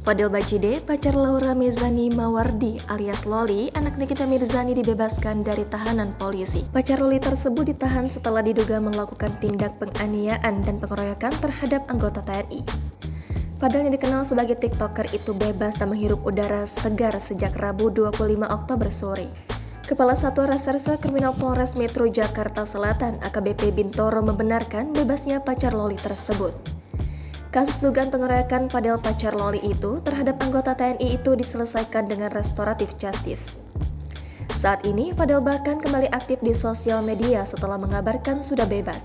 Fadel Bacide, pacar Laura Mezani Mawardi alias Loli, anak Nikita Mirzani dibebaskan dari tahanan polisi. Pacar Loli tersebut ditahan setelah diduga melakukan tindak penganiayaan dan pengeroyokan terhadap anggota TNI. Fadel yang dikenal sebagai TikToker itu bebas dan menghirup udara segar sejak Rabu 25 Oktober sore. Kepala Satuan Reserse Kriminal Polres Metro Jakarta Selatan AKBP Bintoro membenarkan bebasnya pacar Loli tersebut. Kasus dugaan pengeroyokan Fadel pacar Loli itu terhadap anggota TNI itu diselesaikan dengan restoratif justice. Saat ini Fadel bahkan kembali aktif di sosial media setelah mengabarkan sudah bebas.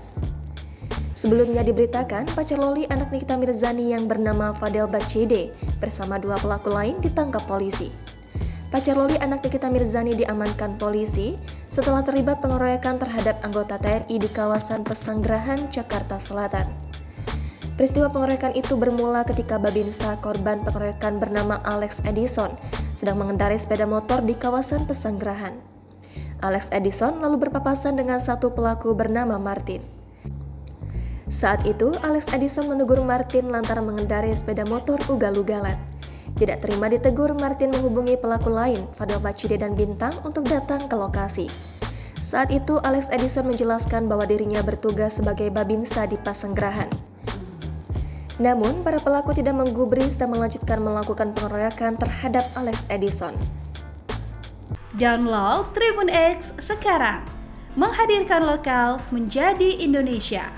Sebelumnya diberitakan pacar Loli anak Nikita Mirzani yang bernama Fadel Bacide bersama dua pelaku lain ditangkap polisi. Pacar Loli anak Nikita Mirzani diamankan polisi setelah terlibat pengeroyokan terhadap anggota TNI di kawasan Pesanggerahan, Jakarta Selatan. Peristiwa pengeroyokan itu bermula ketika Babinsa korban pengeroyokan bernama Alex Edison sedang mengendarai sepeda motor di kawasan Pesanggerahan. Alex Edison lalu berpapasan dengan satu pelaku bernama Martin. Saat itu, Alex Edison menegur Martin lantaran mengendarai sepeda motor ugal-ugalan. Tidak terima ditegur, Martin menghubungi pelaku lain, Fadel Bacide dan Bintang, untuk datang ke lokasi. Saat itu, Alex Edison menjelaskan bahwa dirinya bertugas sebagai Babinsa di Pesanggerahan. Namun, para pelaku tidak menggubris dan melanjutkan melakukan pengeroyokan terhadap Alex Edison. Download Tribun X sekarang, menghadirkan lokal menjadi Indonesia.